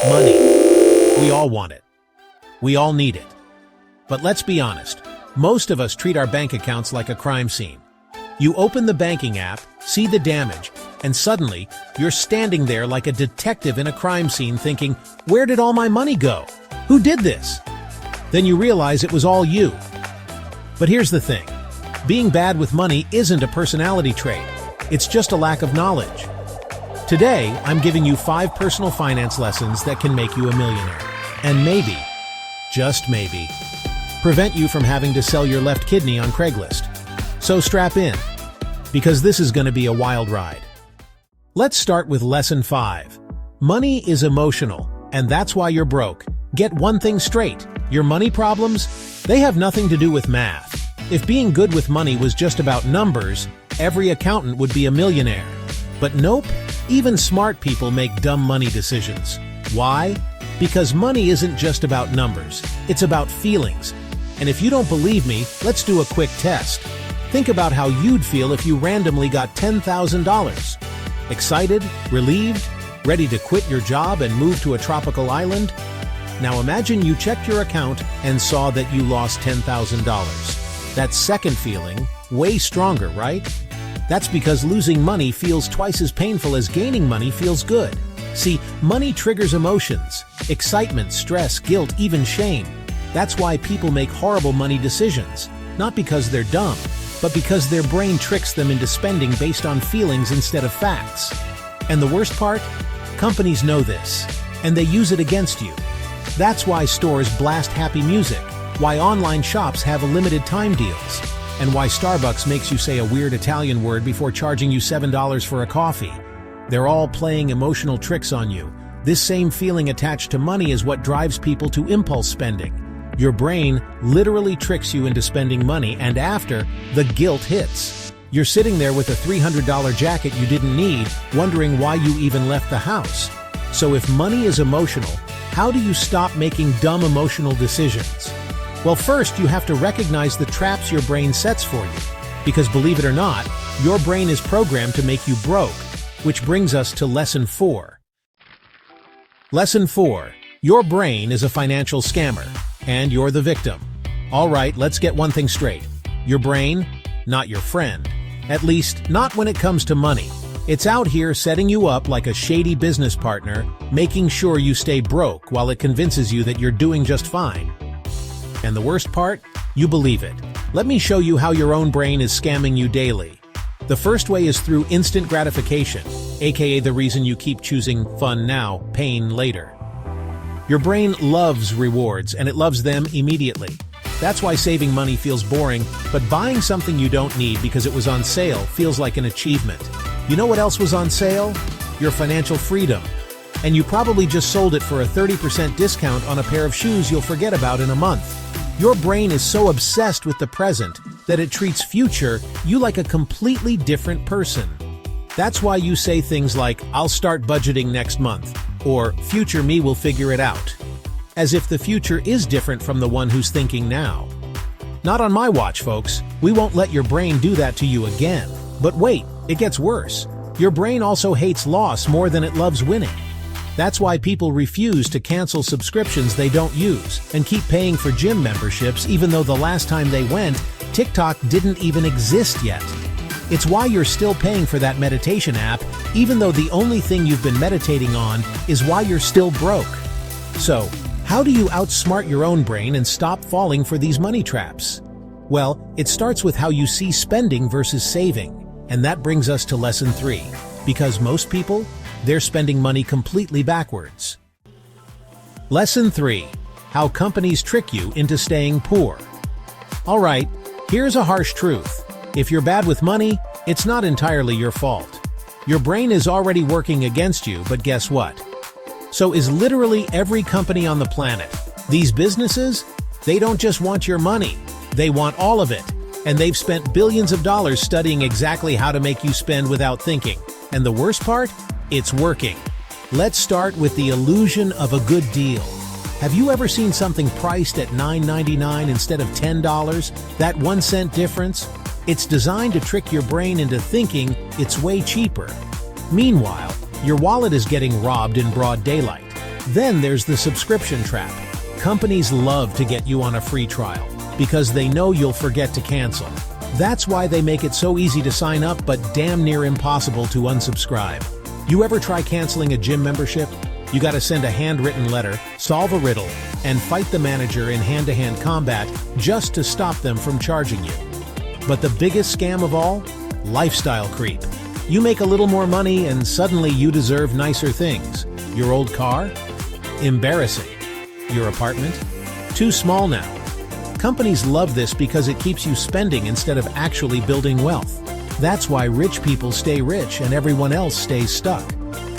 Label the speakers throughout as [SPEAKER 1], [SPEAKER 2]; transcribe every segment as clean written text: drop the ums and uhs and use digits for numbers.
[SPEAKER 1] Money. We all want it. We all need it. But let's be honest, most of us treat our bank accounts like a crime scene. You open the banking app, see the damage, and suddenly, you're standing there like a detective in a crime scene thinking, where did all my money go? Who did this? Then you realize it was all you. But here's the thing. Being bad with money isn't a personality trait. It's just a lack of knowledge. Today, I'm giving you 5 personal finance lessons that can make you a millionaire. And maybe, just maybe, prevent you from having to sell your left kidney on Craigslist. So strap in, because this is going to be a wild ride. Let's start with Lesson 5. Money is emotional, and that's why you're broke. Get one thing straight. Your money problems, they have nothing to do with math. If being good with money was just about numbers, every accountant would be a millionaire. But nope, even smart people make dumb money decisions. Why? Because money isn't just about numbers, it's about feelings. And if you don't believe me, let's do a quick test. Think about how you'd feel if you randomly got $10,000. Excited? Relieved? Ready to quit your job and move to a tropical island? Now imagine you checked your account and saw that you lost $10,000. That second feeling, way stronger, right? That's because losing money feels twice as painful as gaining money feels good. See, money triggers emotions, excitement, stress, guilt, even shame. That's why people make horrible money decisions, not because they're dumb, but because their brain tricks them into spending based on feelings instead of facts. And the worst part? Companies know this, and they use it against you. That's why stores blast happy music, why online shops have limited time deals, and why Starbucks makes you say a weird Italian word before charging you $7 for a coffee. They're all playing emotional tricks on you. This same feeling attached to money is what drives people to impulse spending. Your brain literally tricks you into spending money, and after, the guilt hits. You're sitting there with a $300 jacket you didn't need, wondering why you even left the house. So if money is emotional, how do you stop making dumb emotional decisions? Well, first, you have to recognize the traps your brain sets for you. Because believe it or not, your brain is programmed to make you broke, which brings us to Lesson 4. Lesson 4. Your brain is a financial scammer, and you're the victim. All right, let's get one thing straight. Your brain, not your friend. At least, not when it comes to money. It's out here setting you up like a shady business partner, making sure you stay broke while it convinces you that you're doing just fine. And the worst part? You believe it. Let me show you how your own brain is scamming you daily. The first way is through instant gratification, aka the reason you keep choosing fun now, pain later. Your brain loves rewards, and it loves them immediately. That's why saving money feels boring, but buying something you don't need because it was on sale feels like an achievement. You know what else was on sale? Your financial freedom. And you probably just sold it for a 30% discount on a pair of shoes you'll forget about in a month. Your brain is so obsessed with the present that it treats future you like a completely different person. That's why you say things like, I'll start budgeting next month, or future me will figure it out. As if the future is different from the one who's thinking now. Not on my watch, folks. We won't let your brain do that to you again. But wait, it gets worse. Your brain also hates loss more than it loves winning. That's why people refuse to cancel subscriptions they don't use and keep paying for gym memberships even though the last time they went, TikTok didn't even exist yet. It's why you're still paying for that meditation app even though the only thing you've been meditating on is why you're still broke. So, how do you outsmart your own brain and stop falling for these money traps? Well, it starts with how you see spending versus saving. And that brings us to Lesson 3. Because most people, they're spending money completely backwards. Lesson 3. How companies trick you into staying poor. All right, here's a harsh truth. If you're bad with money, it's not entirely your fault. Your brain is already working against you, but guess what? So is literally every company on the planet. These businesses, they don't just want your money, they want all of it. And they've spent billions of dollars studying exactly how to make you spend without thinking. And the worst part? It's working. Let's start with the illusion of a good deal. Have you ever seen something priced at $9.99 instead of $10? That 1 cent difference? It's designed to trick your brain into thinking it's way cheaper. Meanwhile, your wallet is getting robbed in broad daylight. Then there's the subscription trap. Companies love to get you on a free trial because they know you'll forget to cancel. That's why they make it so easy to sign up but damn near impossible to unsubscribe. You ever try canceling a gym membership? You gotta send a handwritten letter, solve a riddle, and fight the manager in hand-to-hand combat just to stop them from charging you. But the biggest scam of all? Lifestyle creep. You make a little more money and suddenly you deserve nicer things. Your old car? Embarrassing. Your apartment? Too small now. Companies love this because it keeps you spending instead of actually building wealth. That's why rich people stay rich and everyone else stays stuck.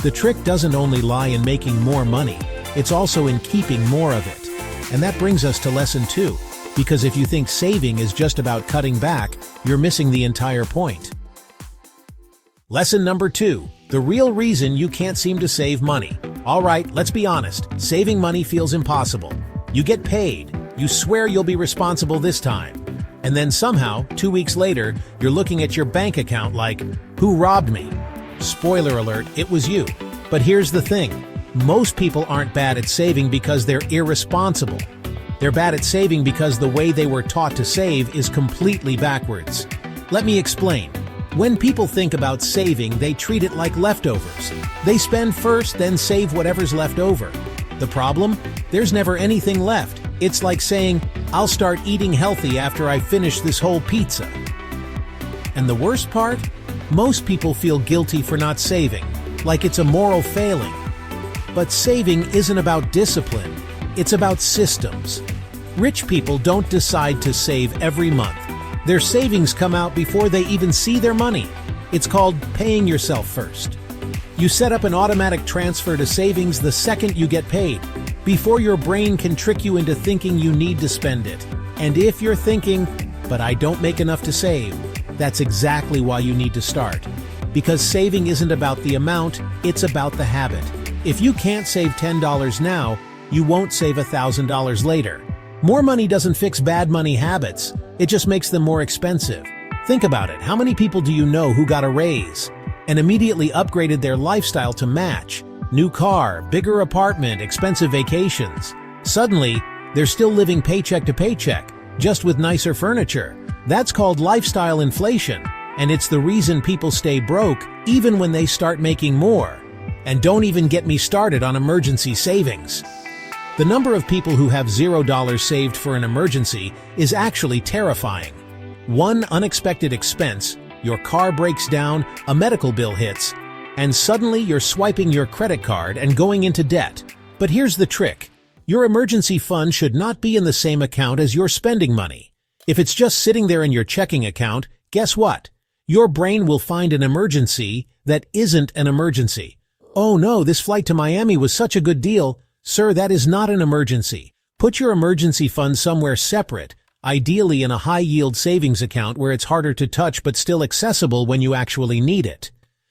[SPEAKER 1] The trick doesn't only lie in making more money, it's also in keeping more of it. And that brings us to lesson 2, because if you think saving is just about cutting back, you're missing the entire point. Lesson number 2, the real reason you can't seem to save money. All right, let's be honest, saving money feels impossible. You get paid, you swear you'll be responsible this time, and then somehow, 2 weeks later, you're looking at your bank account like, who robbed me? Spoiler alert, it was you. But here's the thing, most people aren't bad at saving because they're irresponsible. They're bad at saving because the way they were taught to save is completely backwards. Let me explain. When people think about saving, they treat it like leftovers. They spend first, then save whatever's left over. The problem? There's never anything left. It's like saying, I'll start eating healthy after I finish this whole pizza. And the worst part? Most people feel guilty for not saving, like it's a moral failing. But saving isn't about discipline, it's about systems. Rich people don't decide to save every month. Their savings come out before they even see their money. It's called paying yourself first. You set up an automatic transfer to savings the second you get paid, before your brain can trick you into thinking you need to spend it. And if you're thinking, but I don't make enough to save, that's exactly why you need to start. Because saving isn't about the amount, it's about the habit. If you can't save $10 now, you won't save $1,000 later. More money doesn't fix bad money habits, it just makes them more expensive. Think about it, how many people do you know who got a raise and immediately upgraded their lifestyle to match? New car, bigger apartment, expensive vacations. Suddenly, they're still living paycheck to paycheck, just with nicer furniture. That's called lifestyle inflation, and it's the reason people stay broke even when they start making more. And don't even get me started on emergency savings. The number of people who have $0 saved for an emergency is actually terrifying. One unexpected expense, your car breaks down, a medical bill hits, and suddenly you're swiping your credit card and going into debt. But here's the trick. Your emergency fund should not be in the same account as your spending money. If it's just sitting there in your checking account, guess what? Your brain will find an emergency that isn't an emergency. Oh no, this flight to Miami was such a good deal. Sir, that is not an emergency. Put your emergency fund somewhere separate, ideally in a high-yield savings account where it's harder to touch but still accessible when you actually need it.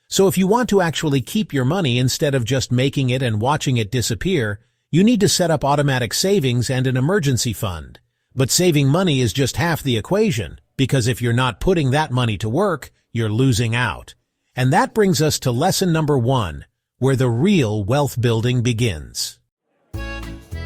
[SPEAKER 1] So if you want to actually keep your money instead of just making it and watching it disappear, you need to set up automatic savings and an emergency fund. But saving money is just half the equation, because if you're not putting that money to work, you're losing out. And that brings us to lesson number 1, where the real wealth building begins.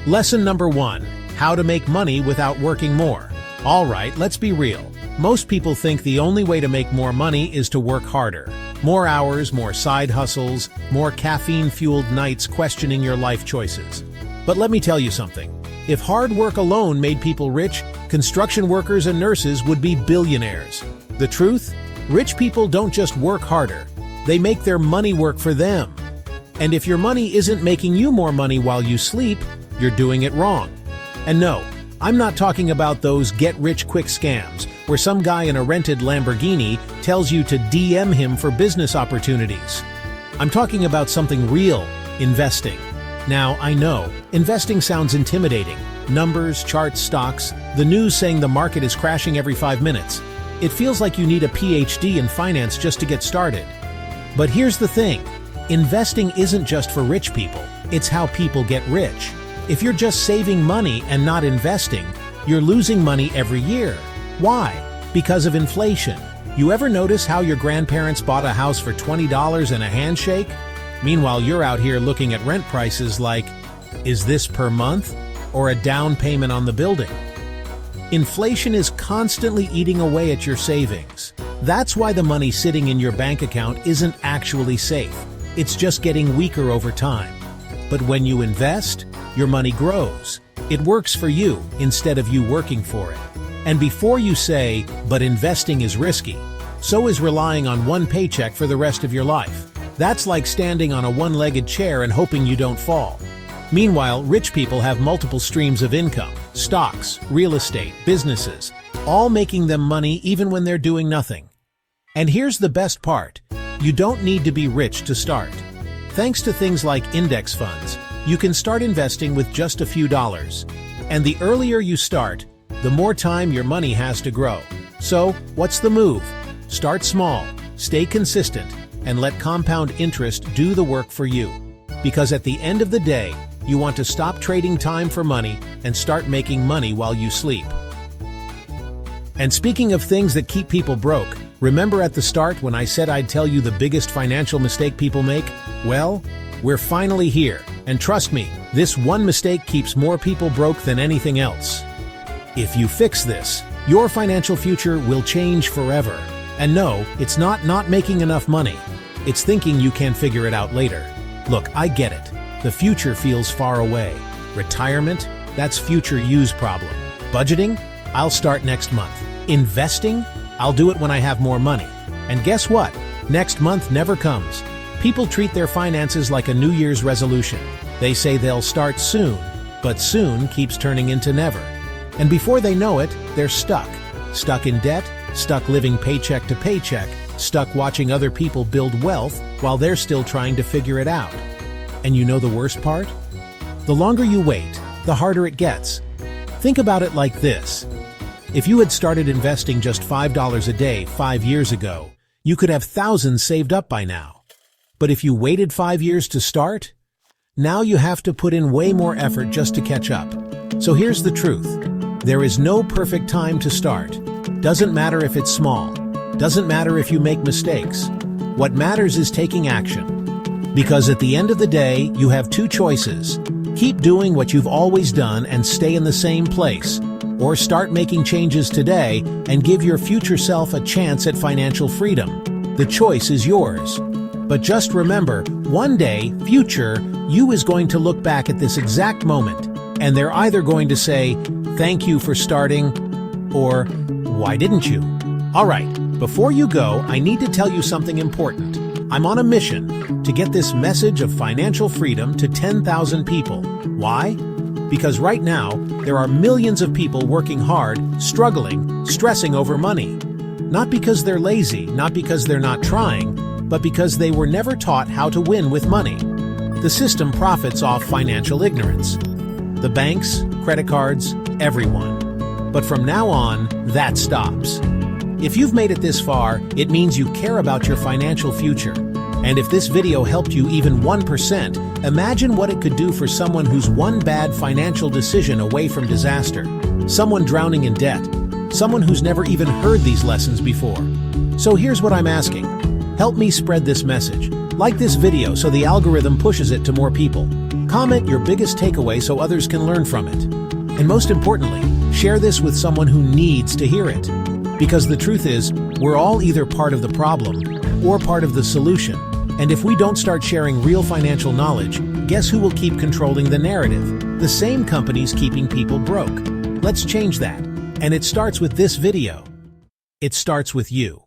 [SPEAKER 1] Lesson number 1, how to make money without working more. All right, let's be real. Most people think the only way to make more money is to work harder. More hours, more side hustles, more caffeine-fueled nights questioning your life choices. But let me tell you something. If hard work alone made people rich, construction workers and nurses would be billionaires. The truth? Rich people don't just work harder. They make their money work for them. And if your money isn't making you more money while you sleep, you're doing it wrong. And no, I'm not talking about those get-rich-quick scams where some guy in a rented Lamborghini tells you to DM him for business opportunities. I'm talking about something real, investing. Now, I know, investing sounds intimidating. Numbers, charts, stocks, the news saying the market is crashing every 5 minutes. It feels like you need a PhD in finance just to get started. But here's the thing. Investing isn't just for rich people. It's how people get rich. If you're just saving money and not investing, you're losing money every year. Why? Because of inflation. You ever notice how your grandparents bought a house for $20 and a handshake? Meanwhile, you're out here looking at rent prices like, Is this per month or a down payment on the building? Inflation is constantly eating away at your savings. That's why the money sitting in your bank account isn't actually safe. It's just getting weaker over time. But when you invest, your money grows. It works for you instead of you working for it. And before you say, "But investing is risky," so is relying on one paycheck for the rest of your life. That's like standing on a one-legged chair and hoping you don't fall. Meanwhile, rich people have multiple streams of income: stocks, real estate, businesses, all making them money even when they're doing nothing. And here's the best part: you don't need to be rich to start. Thanks to things like index funds, you can start investing with just a few dollars. And the earlier you start, the more time your money has to grow. So, what's the move? Start small, stay consistent, and let compound interest do the work for you. Because at the end of the day, you want to stop trading time for money and start making money while you sleep. And speaking of things that keep people broke, remember at the start when I said I'd tell you the biggest financial mistake people make? Well, we're finally here. And trust me, this one mistake keeps more people broke than anything else. If you fix this, your financial future will change forever. And no, it's not making enough money. It's thinking you can figure it out later. Look, I get it. The future feels far away. Retirement? That's future you's problem. Budgeting? I'll start next month. Investing? I'll do it when I have more money. And guess what? Next month never comes. People treat their finances like a New Year's resolution. They say they'll start soon, but soon keeps turning into never. And before they know it, they're stuck. Stuck in debt, stuck living paycheck to paycheck, stuck watching other people build wealth while they're still trying to figure it out. And you know the worst part? The longer you wait, the harder it gets. Think about it like this. If you had started investing just $5 a day 5 years ago, you could have thousands saved up by now. But if you waited 5 years to start, now you have to put in way more effort just to catch up. So here's the truth. There is no perfect time to start. Doesn't matter if it's small. Doesn't matter if you make mistakes. What matters is taking action. Because at the end of the day, you have two choices. Keep doing what you've always done and stay in the same place. Or start making changes today and give your future self a chance at financial freedom. The choice is yours. But just remember, one day, future you is going to look back at this exact moment, and they're either going to say, "Thank you for starting," or "Why didn't you?" All right, before you go, I need to tell you something important. I'm on a mission to get this message of financial freedom to 10,000 people. Why? Because right now, there are millions of people working hard, struggling, stressing over money. Not because they're lazy, not because they're not trying, but because they were never taught how to win with money. The system profits off financial ignorance. The banks, credit cards, everyone. But from now on, that stops. If you've made it this far, it means you care about your financial future. And if this video helped you even 1%, imagine what it could do for someone who's one bad financial decision away from disaster. Someone drowning in debt. Someone who's never even heard these lessons before. So here's what I'm asking. Help me spread this message. Like this video so the algorithm pushes it to more people. Comment your biggest takeaway so others can learn from it. And most importantly, share this with someone who needs to hear it. Because the truth is, we're all either part of the problem or part of the solution. And if we don't start sharing real financial knowledge, guess who will keep controlling the narrative? The same companies keeping people broke. Let's change that. And it starts with this video. It starts with you.